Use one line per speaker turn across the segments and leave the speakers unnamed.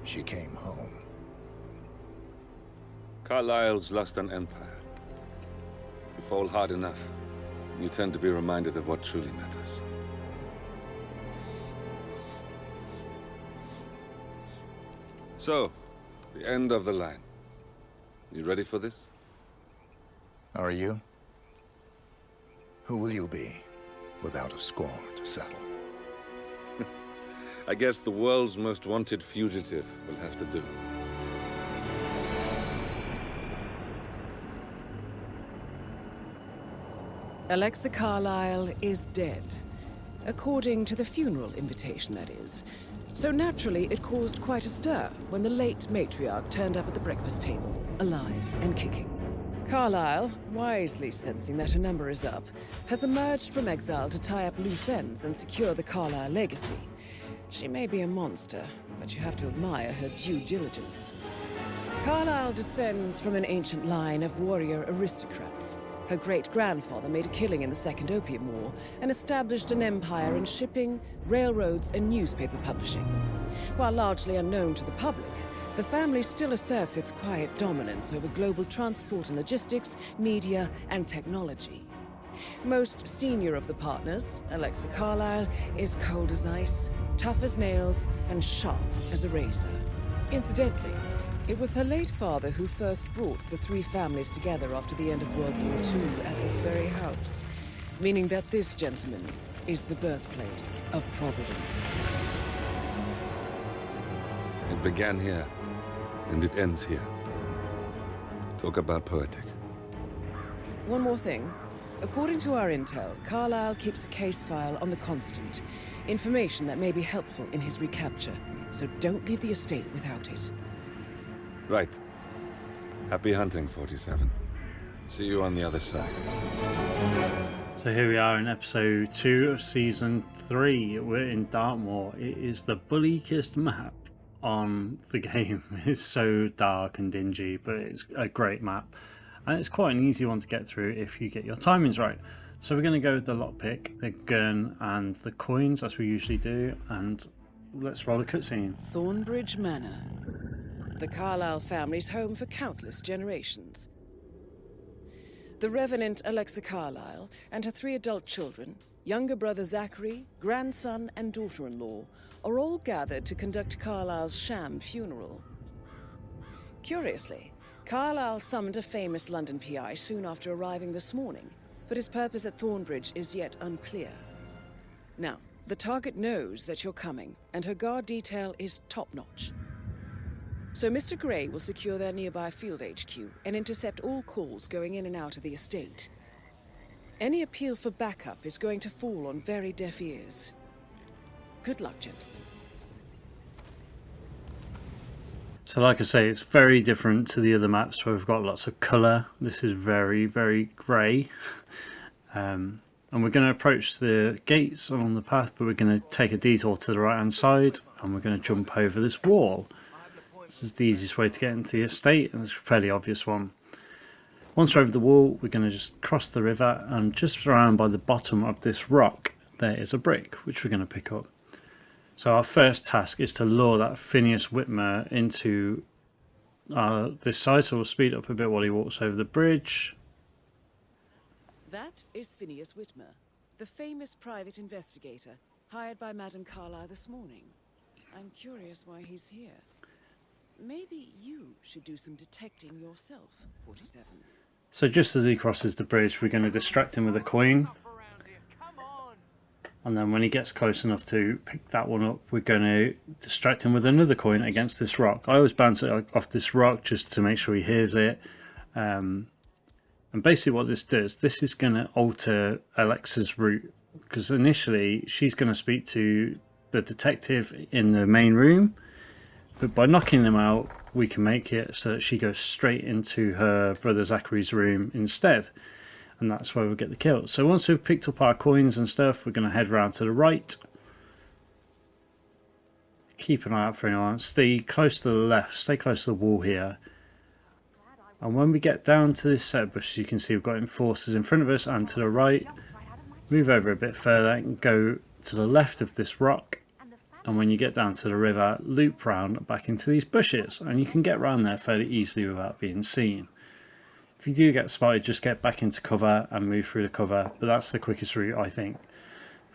she came home.
Carlisle's lost an empire. You fall hard enough, and you tend to be reminded of what truly matters. So, the end of the line. You ready for this?
Are you? Who will you be, without a score to settle?
I guess the world's most wanted fugitive will have to do.
Alexa Carlisle is dead. According to the funeral invitation, that is. So naturally, it caused quite a stir when the late matriarch turned up at the breakfast table, alive and kicking. Carlisle, wisely sensing that her number is up, has emerged from exile to tie up loose ends and secure the Carlisle legacy. She may be a monster, but you have to admire her due diligence. Carlisle descends from an ancient line of warrior aristocrats. Her great-grandfather made a killing in the Second Opium War and established an empire in shipping, railroads, and newspaper publishing. While largely unknown to the public, the family still asserts its quiet dominance over global transport and logistics, media, and technology. Most senior of the partners, Alexa Carlisle, is cold as ice, tough as nails, and sharp as a razor. Incidentally, it was her late father who first brought the three families together after the end of World War II at this very house, meaning that this gentleman is the birthplace of Providence.
It began here, and it ends here. Talk about poetic.
One more thing. According to our intel, Carlisle keeps a case file on the Constant. Information that may be helpful in his recapture, so don't leave the estate without it.
Right. Happy hunting, 47. See you on the other side.
So here we are in episode 2 of season 3. We're in Dartmoor. It is the bleakest map on the game. It's so dark and dingy, but it's a great map. And it's quite an easy one to get through if you get your timings right. So we're going to go with the lockpick, the gun, and the coins, as we usually do. And let's roll a cutscene.
Thornbridge Manor. The Carlisle family's home for countless generations. The Revenant Alexa Carlisle and her 3 adult children, younger brother Zachary, grandson and daughter-in-law, are all gathered to conduct Carlisle's sham funeral. Curiously, Carlisle summoned a famous London PI soon after arriving this morning, but his purpose at Thornbridge is yet unclear. Now, the target knows that you're coming, and her guard detail is top-notch. So Mr. Gray will secure their nearby field HQ and intercept all calls going in and out of the estate. Any appeal for backup is going to fall on very deaf ears. Good luck, gentlemen.
So like I say, it's very different to the other maps where we've got lots of colour. This is very, very grey. And we're going to approach the gates along the path, but we're going to take a detour to the right-hand side, and we're going to jump over this wall. This is the easiest way to get into the estate, and it's a fairly obvious one. Once we're over the wall, we're going to just cross the river, and just around by the bottom of this rock, there is a brick, which we're going to pick up. So our first task is to lure that Phineas Whitmer into this side, so we'll speed up a bit while he walks over the bridge.
That is Phineas Whitmer, the famous private investigator hired by Madame Carlisle this morning. I'm curious why he's here. Maybe you should do some detecting yourself, 47.
So just as he crosses the bridge, we're going to distract him with a coin. And then when he gets close enough to pick that one up, we're going to distract him with another coin against this rock. I always bounce it off this rock just to make sure he hears it. And basically what this does, this is going to alter Alexa's route. Because initially, she's going to speak to the detective in the main room. But by knocking them out, we can make it so that she goes straight into her brother Zachary's room instead. And that's where we'll get the kill. So once we've picked up our coins and stuff, we're going to head round to the right. Keep an eye out for anyone. Stay close to the left. Stay close to the wall here. And when we get down to this set of bushes, you can see we've got enforcers in front of us and to the right. Move over a bit further and go to the left of this rock. and when you get down to the river, loop round back into these bushes, and you can get around there fairly easily without being seen. If you do get spotted, just get back into cover and move through the cover, but that's the quickest route, I think.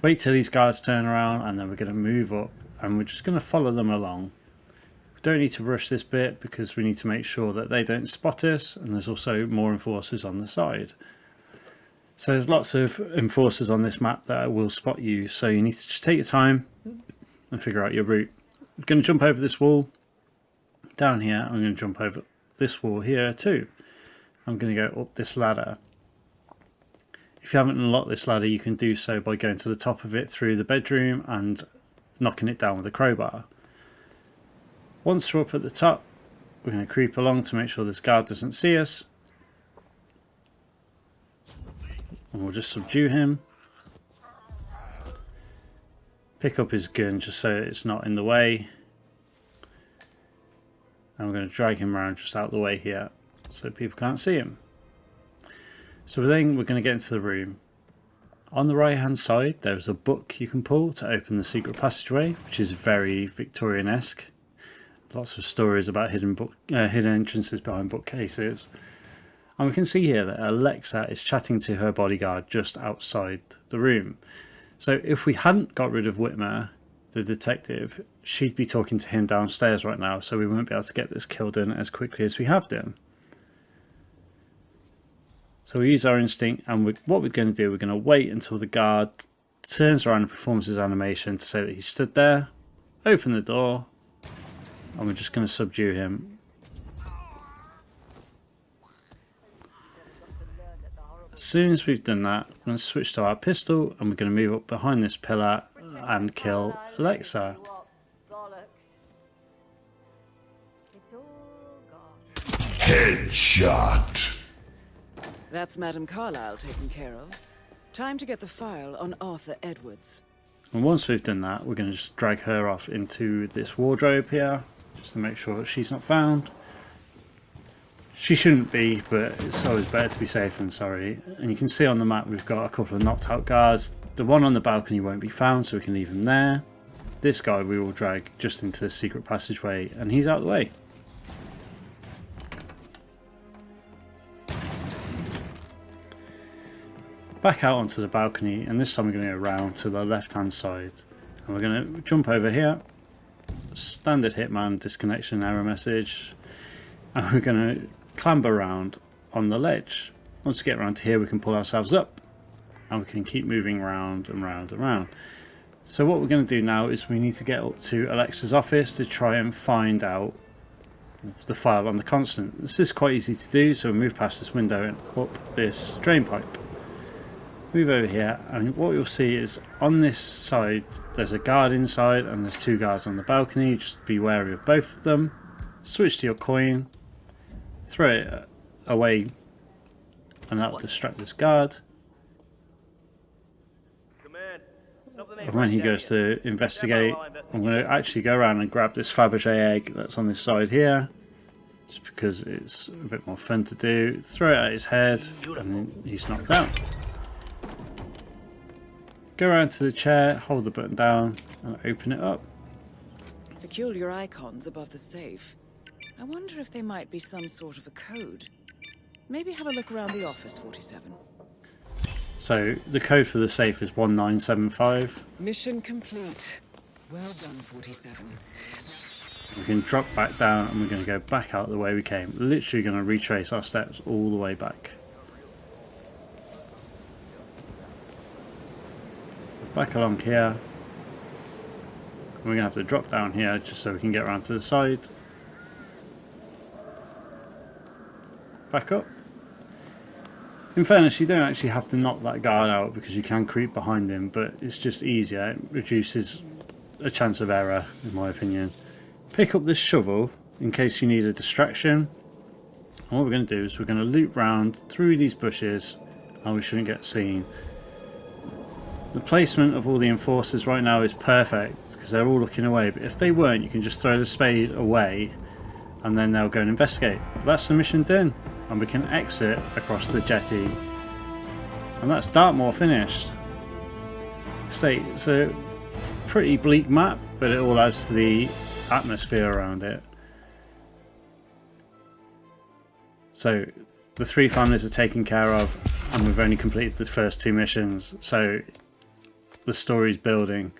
Wait till these guards turn around, and then we're going to move up, and we're just going to follow them along. We don't need to rush this bit because we need to make sure that they don't spot us, and there's also more enforcers on the side. So there's lots of enforcers on this map that will spot you, so you need to just take your time and figure out your route. I'm going to jump over this wall down here. I'm going to jump over this wall here too. I'm going to go up this ladder. If you haven't unlocked this ladder, you can do so by going to the top of it through the bedroom and knocking it down with a crowbar. Once we're up at the top, we're going to creep along to make sure this guard doesn't see us. And we'll just subdue him. Pick up his gun just so it's not in the way. And we're going to drag him around just out the way here so people can't see him. So then we're going to get into the room. On the right hand side there's a book you can pull to open the secret passageway, which is very Victorian-esque. Lots of stories about hidden entrances behind bookcases. And we can see here that Alexa is chatting to her bodyguard just outside the room. So if we hadn't got rid of Whitmer, the detective, she'd be talking to him downstairs right now, so we won't be able to get this kill done as quickly as we have done. So we use our instinct, and what we're going to do, we're going to wait until the guard turns around and performs his animation to say that he stood there, open the door, and we're just going to subdue him. As soon as we've done that, we're going to switch to our pistol, and we're going to move up behind this pillar and kill Alexa.
Headshot.
That's Madam Carlisle taken care of. Time to get the file on Arthur Edwards.
And once we've done that, we're going to just drag her off into this wardrobe here, just to make sure that she's not found. She shouldn't be, but it's always better to be safe than sorry. And you can see on the map we've got a couple of knocked out guards. The one on the balcony won't be found, so we can leave him there. This guy we will drag just into the secret passageway, and he's out of the way. Back out onto the balcony, and this time we're going to go around to the left hand side, and we're going to jump over here. Standard Hitman disconnection error message, and we're going to clamber around on the ledge. Once we get around to here, we can pull ourselves up, and we can keep moving round and round and round. So what we're going to do now is we need to get up to Alexa's office to try and find out the file on the constant. This is quite easy to do, so we move past this window and up this drain pipe. Move over here, and what you'll see is on this side there's a guard inside and there's two guards on the balcony. Just be wary of both of them. Switch to your coin, throw it away, and that will distract this guard. And when he goes to investigate, I'm going to actually go around and grab this Fabergé egg that's on this side here, just because it's a bit more fun to do. Throw it at his head and he's knocked out. Go around to the chair, hold the button down and open it up.
Peculiar icons above the safe. I wonder if they might be some sort of a code. Maybe have a look around the office, 47.
So the code for the safe is 1975.
Mission complete. Well done, 47.
We can drop back down and we're going to go back out the way we came. Literally going to retrace our steps all the way back. Back along here. We're going to have to drop down here just so we can get around to the side. Back up. In fairness, you don't actually have to knock that guard out because you can creep behind him, but it's just easier. It reduces a chance of error, in my opinion. Pick up this shovel in case you need a distraction. And what we're going to do is we're going to loop round through these bushes and we shouldn't get seen. The placement of all the enforcers right now is perfect because they're all looking away, but if they weren't, you can just throw the spade away and then they'll go and investigate. But that's the mission done, and we can exit across the jetty, and that's Dartmoor finished. Say, it's a pretty bleak map. but it all adds to the atmosphere around it. So the 3 families are taken care of, and we've only completed the first 2 missions, so the story's building.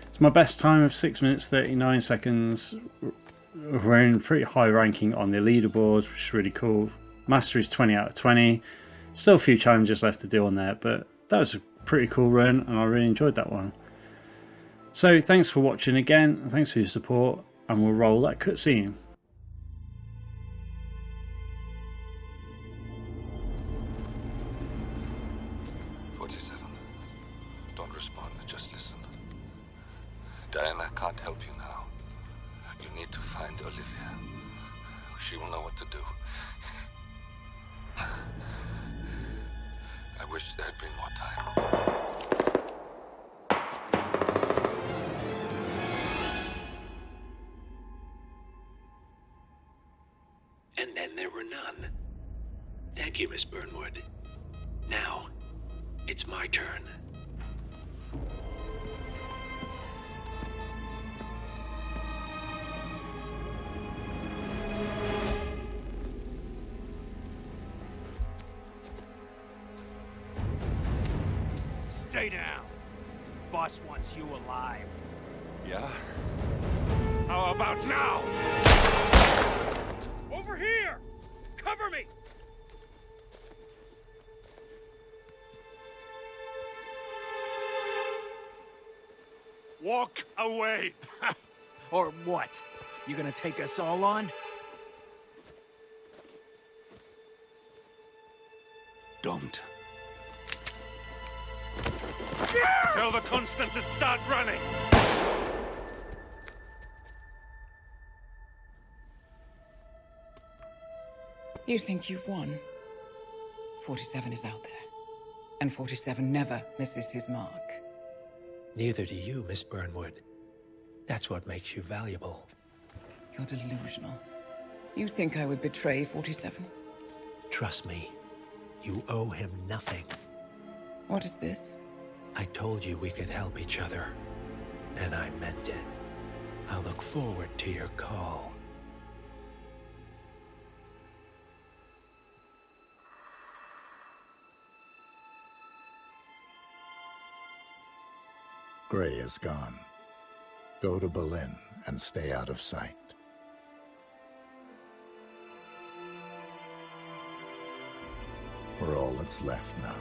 It's my best time of 6 minutes 39 seconds. We're in pretty high ranking on the leaderboard, which is really cool. Mastery's 20 out of 20. Still a few challenges left to do on there, but that was a pretty cool run and I really enjoyed that one. So thanks for watching again, thanks for your support, and we'll roll that cutscene.
Don't respond, just listen. Diana can't help you now. You need to find Olivia. She will know what to do. I wish there had been more time.
And then there were none. Thank you, Miss Burnwood. Now, it's my turn.
Stay down. Boss wants you alive.
Yeah? How about now?
Over here! Cover me!
Walk away!
Or what? You gonna take us all on?
Don't.
Tell the Constant to start running!
You think you've won? 47 is out there. And 47 never misses his mark.
Neither do you, Miss Burnwood. That's what makes you valuable.
You're delusional. You think I would betray 47?
Trust me, you owe him nothing.
What is this?
I told you we could help each other, and I meant it. I look forward to your call.
Gray is gone. Go to Berlin and stay out of sight. We're all that's left now.